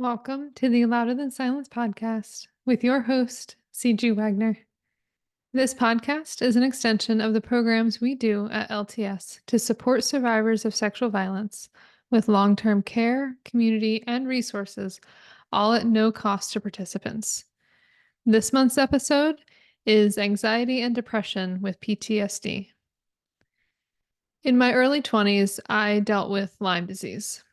Welcome to the Louder Than Silence podcast with your host, CG Wagner. This podcast is an extension of the programs we do at LTS to support survivors of sexual violence with long term care, community, and resources, all at no cost to participants. This month's episode is Anxiety and Depression with PTSD. In my early 20s, I dealt with Lyme disease.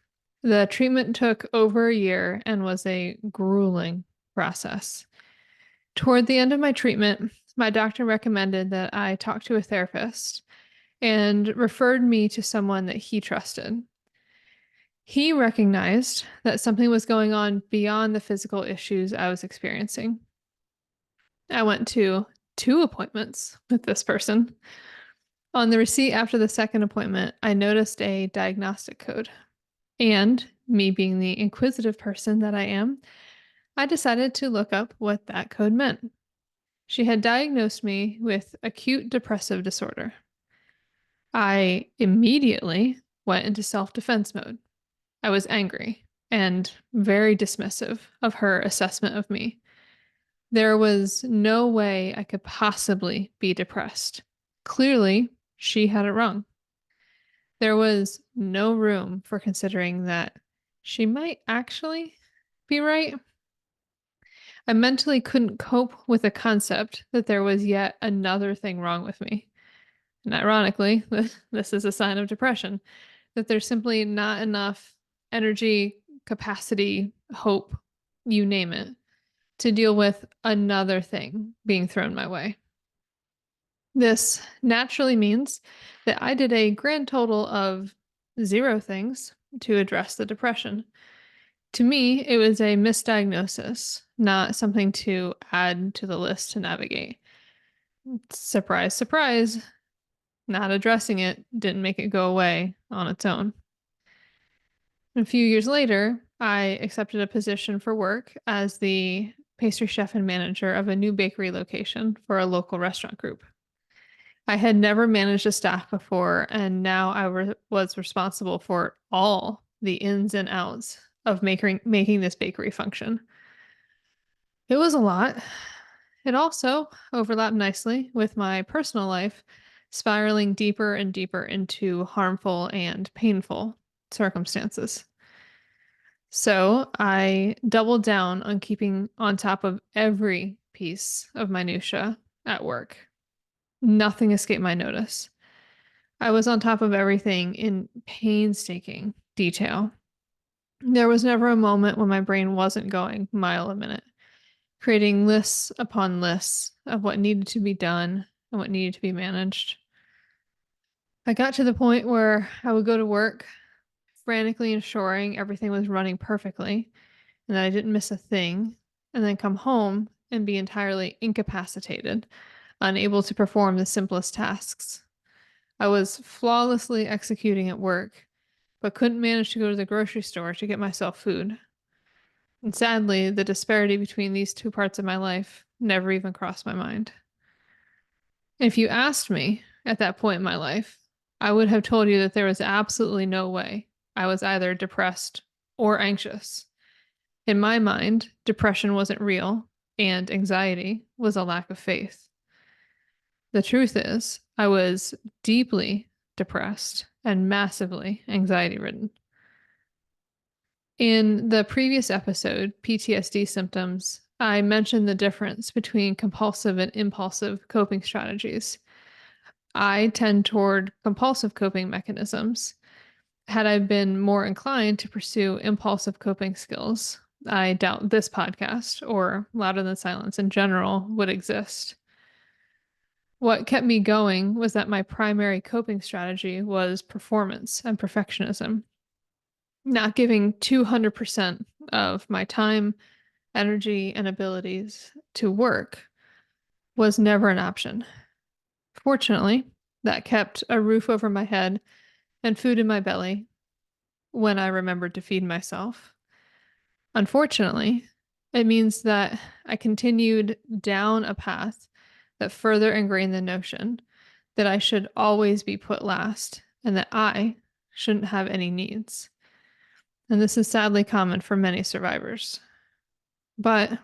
The treatment took over a year and was a grueling process. Toward the end of my treatment, my doctor recommended that I talk to a therapist and referred me to someone that he trusted. He recognized that something was going on beyond the physical issues I was experiencing. I went to 2 appointments with this person. On the receipt after the second appointment, I noticed a diagnostic code. And me being the inquisitive person that I am, I decided to look up what that code meant. She had diagnosed me with acute depressive disorder. I immediately went into self-defense mode. I was angry and very dismissive of her assessment of me. There was no way I could possibly be depressed. Clearly, she had it wrong. There was no room for considering that she might actually be right. I mentally couldn't cope with the concept that there was yet another thing wrong with me. And ironically, this is a sign of depression, that there's simply not enough energy, capacity, hope, you name it, to deal with another thing being thrown my way. This naturally means that I did a grand total of 0 things to address the depression. To me, it was a misdiagnosis, not something to add to the list to navigate. Surprise, surprise, not addressing it didn't make it go away on its own. A few years later, I accepted a position for work as the pastry chef and manager of a new bakery location for a local restaurant group. I had never managed a staff before, and now I was responsible for all the ins and outs of making this bakery function. It was a lot. It also overlapped nicely with my personal life, spiraling deeper and deeper into harmful and painful circumstances. So I doubled down on keeping on top of every piece of minutia at work. Nothing escaped my notice. I was on top of everything in painstaking detail. There was never a moment when my brain wasn't going mile a minute, creating lists upon lists of what needed to be done and what needed to be managed. I got to the point where I would go to work, frantically ensuring everything was running perfectly and that I didn't miss a thing, and then come home and be entirely incapacitated, unable to perform the simplest tasks. I was flawlessly executing at work, but couldn't manage to go to the grocery store to get myself food. And sadly, the disparity between these two parts of my life never even crossed my mind. If you asked me at that point in my life, I would have told you that there was absolutely no way I was either depressed or anxious. In my mind, depression wasn't real, and anxiety was a lack of faith. The truth is, I was deeply depressed and massively anxiety ridden. In the previous episode, PTSD symptoms, I mentioned the difference between compulsive and impulsive coping strategies. I tend toward compulsive coping mechanisms. Had I been more inclined to pursue impulsive coping skills, I doubt this podcast or Louder Than Silence in general would exist. What kept me going was that my primary coping strategy was performance and perfectionism. Not giving 200% of my time, energy, and abilities to work was never an option. Fortunately, that kept a roof over my head and food in my belly when I remembered to feed myself. Unfortunately, it means that I continued down a path that further ingrained the notion that I should always be put last and that I shouldn't have any needs. And this is sadly common for many survivors. But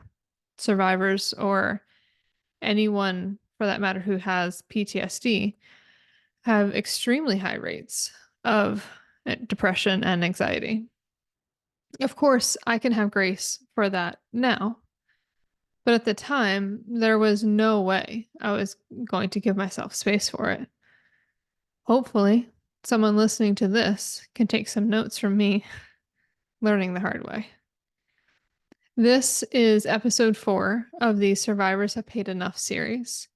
survivors, or anyone for that matter who has PTSD, have extremely high rates of depression and anxiety. Of course, I can have grace for that now, but at the time, there was no way I was going to give myself space for it. Hopefully, someone listening to this can take some notes from me learning the hard way. This is episode 4 of the Survivors Have Paid Enough series,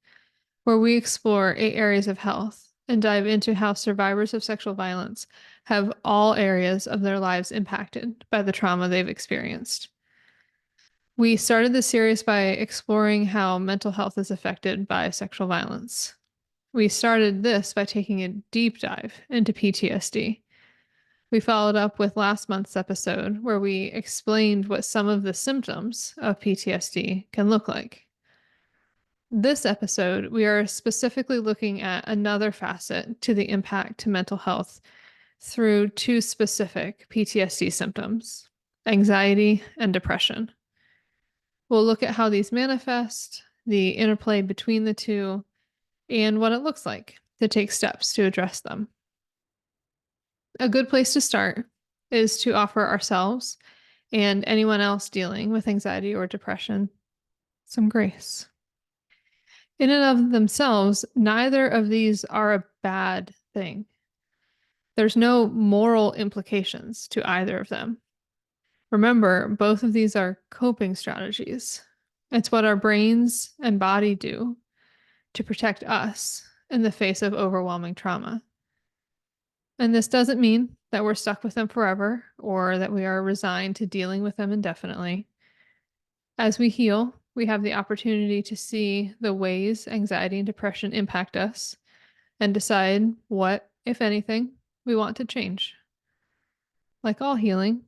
where we explore 8 areas of health and dive into how survivors of sexual violence have all areas of their lives impacted by the trauma they've experienced. We started this series by exploring how mental health is affected by sexual violence. We started this by taking a deep dive into PTSD. We followed up with last month's episode where we explained what some of the symptoms of PTSD can look like. This episode, we are specifically looking at another facet to the impact to mental health through 2 specific PTSD symptoms: anxiety and depression. We'll look at how these manifest, the interplay between the two, and what it looks like to take steps to address them. A good place to start is to offer ourselves and anyone else dealing with anxiety or depression some grace. In and of themselves, neither of these are a bad thing. There's no moral implications to either of them. Remember, both of these are coping strategies. It's what our brains and body do to protect us in the face of overwhelming trauma. And this doesn't mean that we're stuck with them forever or that we are resigned to dealing with them indefinitely. As we heal, we have the opportunity to see the ways anxiety and depression impact us and decide what, if anything, we want to change. Like all healing,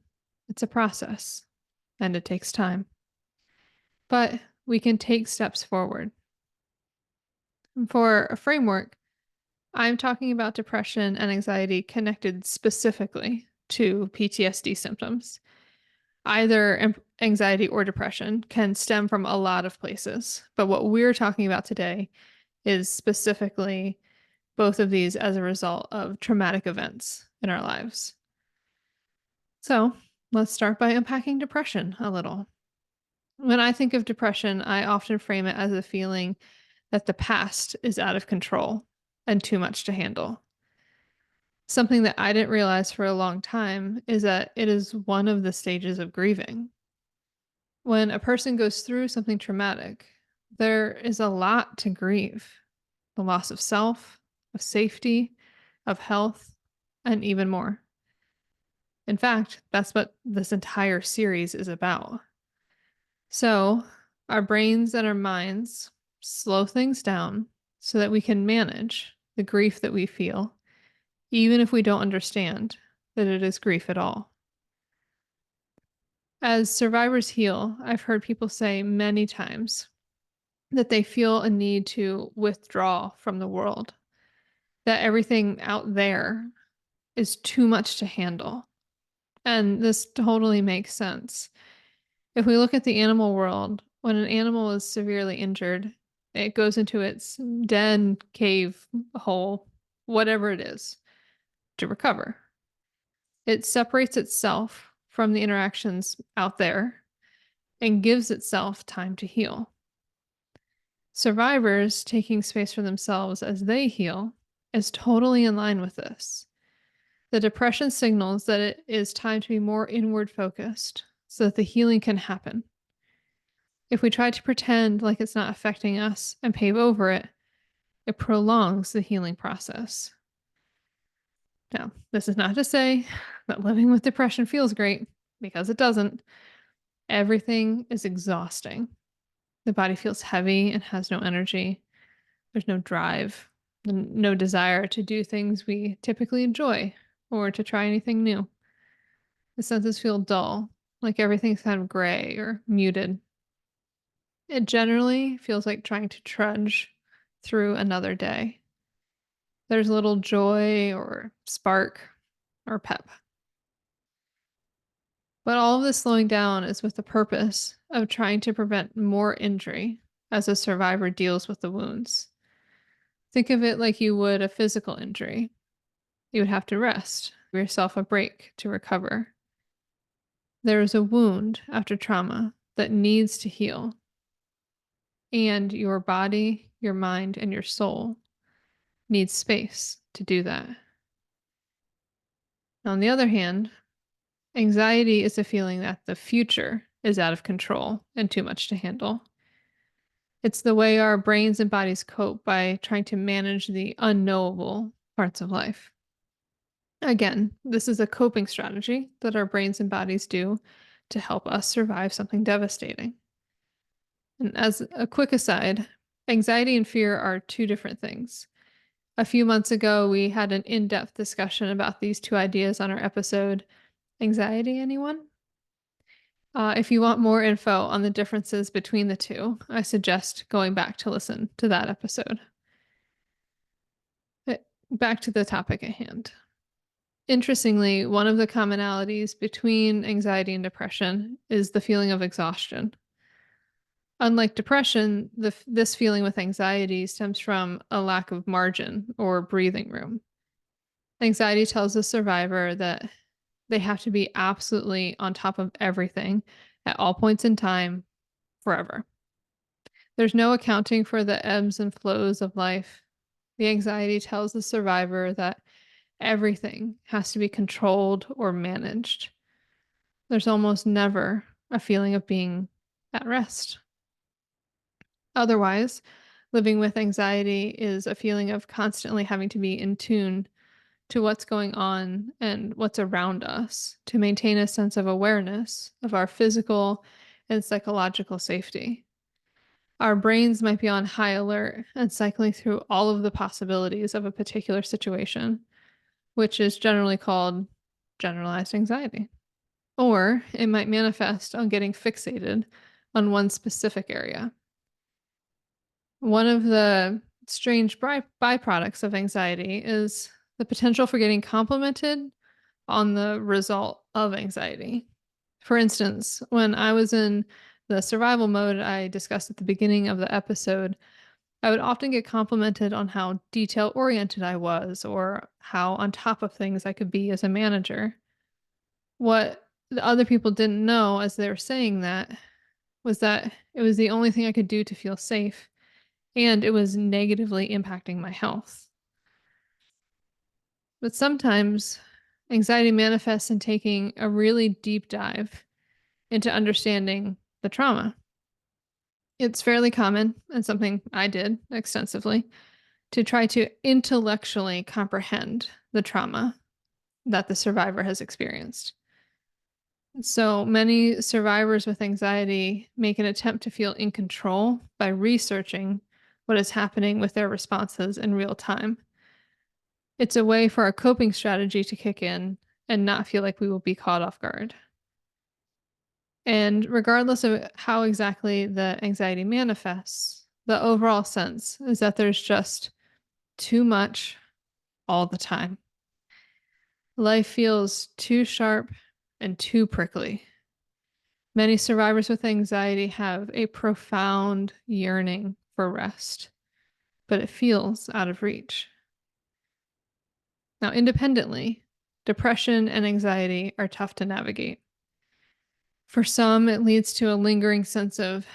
it's a process and it takes time. But we can take steps forward. And for a framework, I'm talking about depression and anxiety connected specifically to PTSD symptoms. Either anxiety or depression can stem from a lot of places, but what we're talking about today is specifically both of these as a result of traumatic events in our lives. So let's start by unpacking depression a little. When I think of depression, I often frame it as a feeling that the past is out of control and too much to handle. Something that I didn't realize for a long time is that it is one of the stages of grieving. When a person goes through something traumatic, there is a lot to grieve: the loss of self, of safety, of health, and even more. In fact, that's what this entire series is about. So, our brains and our minds slow things down so that we can manage the grief that we feel, even if we don't understand that it is grief at all. As survivors heal, I've heard people say many times that they feel a need to withdraw from the world, that everything out there is too much to handle. And this totally makes sense. If we look at the animal world, when an animal is severely injured, it goes into its den, cave, hole, whatever it is, to recover. It separates itself from the interactions out there and gives itself time to heal. Survivors taking space for themselves as they heal is totally in line with this. The depression signals that it is time to be more inward focused so that the healing can happen. If we try to pretend like it's not affecting us and pave over it, it prolongs the healing process. Now, this is not to say that living with depression feels great, because it doesn't. Everything is exhausting. The body feels heavy and has no energy. There's no drive, no desire to do things we typically enjoy or to try anything new. The senses feel dull, like everything's kind of gray or muted. It generally feels like trying to trudge through another day. There's little joy or spark or pep. But all of this slowing down is with the purpose of trying to prevent more injury as a survivor deals with the wounds. Think of it like you would a physical injury. You would have to rest, give yourself a break to recover. There is a wound after trauma that needs to heal, and your body, your mind, and your soul needs space to do that. On the other hand, anxiety is a feeling that the future is out of control and too much to handle. It's the way our brains and bodies cope by trying to manage the unknowable parts of life. Again, this is a coping strategy that our brains and bodies do to help us survive something devastating. And as a quick aside, anxiety and fear are two different things. A few months ago, we had an in depth discussion about these two ideas on our episode. Anxiety, anyone? If you want more info on the differences between the two, I suggest going back to listen to that episode. But back to the topic at hand. Interestingly, one of the commonalities between anxiety and depression is the feeling of exhaustion. Unlike depression, this feeling with anxiety stems from a lack of margin or breathing room. Anxiety tells the survivor that they have to be absolutely on top of everything at all points in time, forever. There's no accounting for the ebbs and flows of life. The anxiety tells the survivor that everything has to be controlled or managed. There's almost never a feeling of being at rest. Otherwise, living with anxiety is a feeling of constantly having to be in tune to what's going on and what's around us to maintain a sense of awareness of our physical and psychological safety. Our brains might be on high alert and cycling through all of the possibilities of a particular situation, which is generally called generalized anxiety. Or it might manifest on getting fixated on one specific area. One of the strange byproducts of anxiety is the potential for getting complimented on the result of anxiety. For instance, when I was in the survival mode I discussed at the beginning of the episode, I would often get complimented on how detail oriented I was or how on top of things I could be as a manager. What the other people didn't know as they were saying that was that it was the only thing I could do to feel safe, and it was negatively impacting my health. But sometimes anxiety manifests in taking a really deep dive into understanding the trauma. It's fairly common, and something I did extensively, to try to intellectually comprehend the trauma that the survivor has experienced. So many survivors with anxiety make an attempt to feel in control by researching what is happening with their responses in real time. It's a way for our coping strategy to kick in and not feel like we will be caught off guard. And regardless of how exactly the anxiety manifests, the overall sense is that there's just too much all the time. Life feels too sharp and too prickly. Many survivors with anxiety have a profound yearning for rest, but it feels out of reach. Now, independently, depression and anxiety are tough to navigate. For some, it leads to a lingering sense of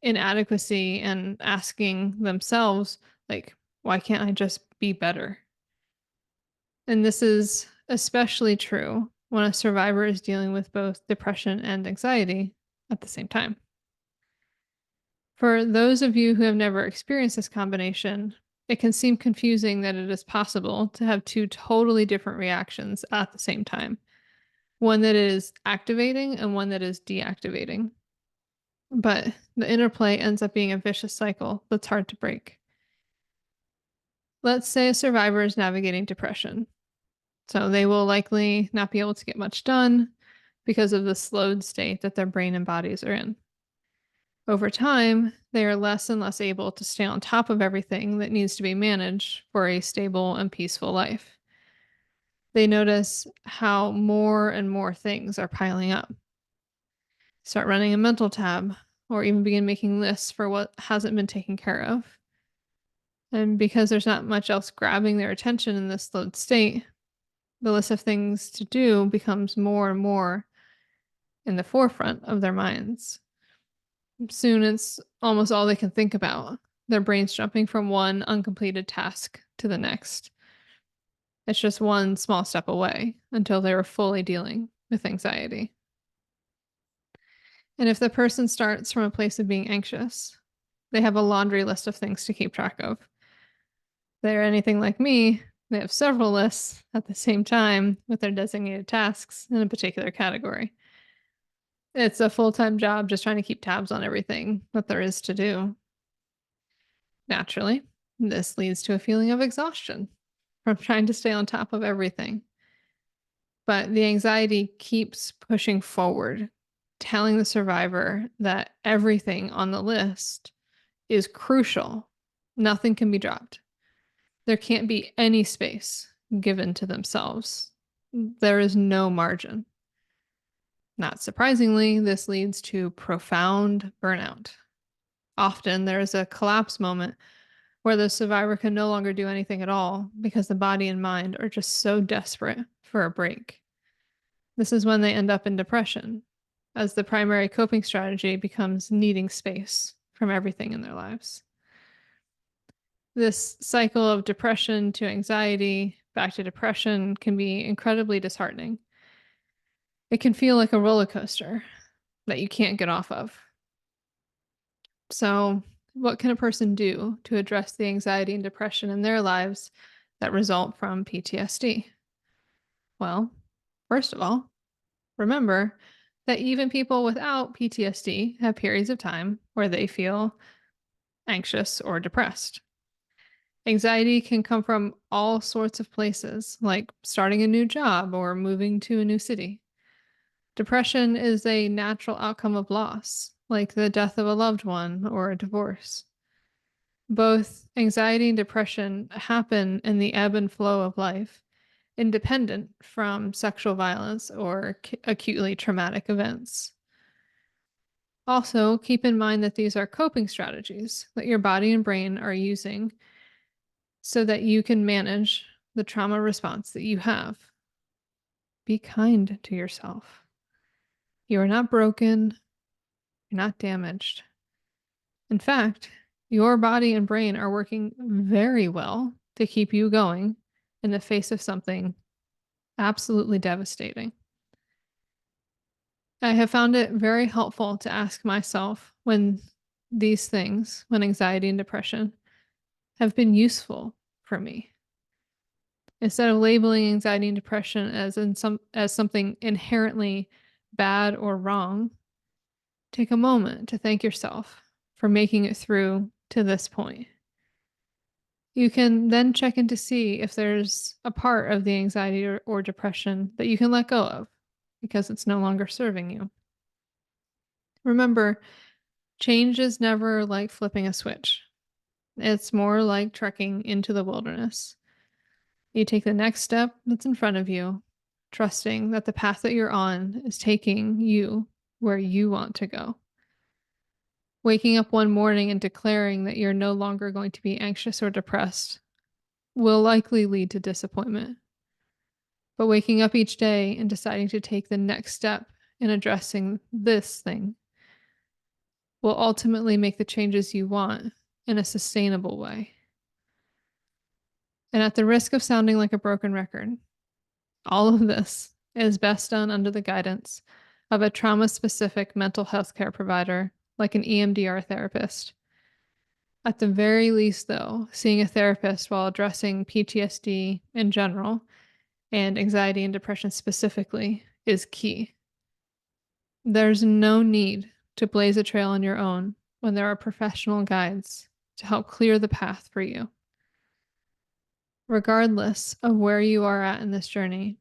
inadequacy and asking themselves, like, why can't I just be better? And this is especially true when a survivor is dealing with both depression and anxiety at the same time. For those of you who have never experienced this combination, it can seem confusing that it is possible to have two totally different reactions at the same time, one that is activating and one that is deactivating. But the interplay ends up being a vicious cycle that's hard to break. Let's say a survivor is navigating depression. So they will likely not be able to get much done because of the slowed state that their brain and bodies are in. Over time, they are less and less able to stay on top of everything that needs to be managed for a stable and peaceful life. They notice how more and more things are piling up. Start running a mental tab, or even begin making lists for what hasn't been taken care of. And because there's not much else grabbing their attention in this slowed state, the list of things to do becomes more and more in the forefront of their minds. Soon it's almost all they can think about, their brains jumping from one uncompleted task to the next. It's just one small step away until they were fully dealing with anxiety. And if the person starts from a place of being anxious, they have a laundry list of things to keep track of. If they're anything like me, they have several lists at the same time with their designated tasks in a particular category. It's a full-time job just trying to keep tabs on everything that there is to do. Naturally, this leads to a feeling of exhaustion from trying to stay on top of everything. But the anxiety keeps pushing forward, telling the survivor that everything on the list is crucial. Nothing can be dropped. There can't be any space given to themselves. There is no margin. Not surprisingly, this leads to profound burnout. Often there is a collapse moment where the survivor can no longer do anything at all because the body and mind are just so desperate for a break. This is when they end up in depression, as the primary coping strategy becomes needing space from everything in their lives. This cycle of depression to anxiety, back to depression, can be incredibly disheartening. It can feel like a roller coaster that you can't get off of. So, what can a person do to address the anxiety and depression in their lives that result from PTSD? Well, first of all, remember that even people without PTSD have periods of time where they feel anxious or depressed. Anxiety can come from all sorts of places, like starting a new job or moving to a new city. Depression is a natural outcome of loss, like the death of a loved one or a divorce. Both anxiety and depression happen in the ebb and flow of life, independent from sexual violence or acutely traumatic events. Also, keep in mind that these are coping strategies that your body and brain are using so that you can manage the trauma response that you have. Be kind to yourself. You are not broken, you're not damaged. In fact, your body and brain are working very well to keep you going in the face of something absolutely devastating. I have found it very helpful to ask myself when these things, when anxiety and depression, have been useful for me. Instead of labeling anxiety and depression as something inherently bad or wrong, take a moment to thank yourself for making it through to this point. You can then check in to see if there's a part of the anxiety or depression that you can let go of because it's no longer serving you. Remember, change is never like flipping a switch. It's more like trekking into the wilderness. You take the next step that's in front of you, trusting that the path that you're on is taking you where you want to go. Waking up one morning and declaring that you're no longer going to be anxious or depressed will likely lead to disappointment. But waking up each day and deciding to take the next step in addressing this thing will ultimately make the changes you want in a sustainable way. And at the risk of sounding like a broken record, all of this is best done under the guidance of a trauma-specific mental health care provider like an EMDR therapist. At the very least, though, seeing a therapist while addressing PTSD in general and anxiety and depression specifically is key. There's no need to blaze a trail on your own when there are professional guides to help clear the path for you. Regardless of where you are at in this journey,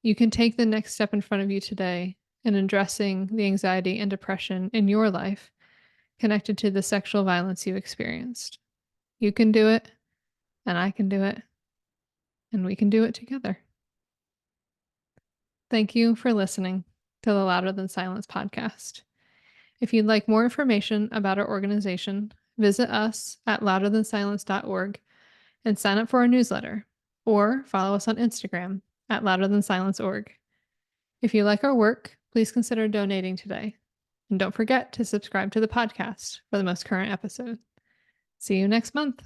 you can take the next step in front of you today in addressing the anxiety and depression in your life connected to the sexual violence you experienced. You can do it, and I can do it, and we can do it together. Thank you for listening to the Louder Than Silence podcast. If you'd like more information about our organization, visit us at louderthansilence.org and sign up for our newsletter, or follow us on Instagram at louderthansilence.org. If you like our work, please consider donating today. And don't forget to subscribe to the podcast for the most current episode. See you next month.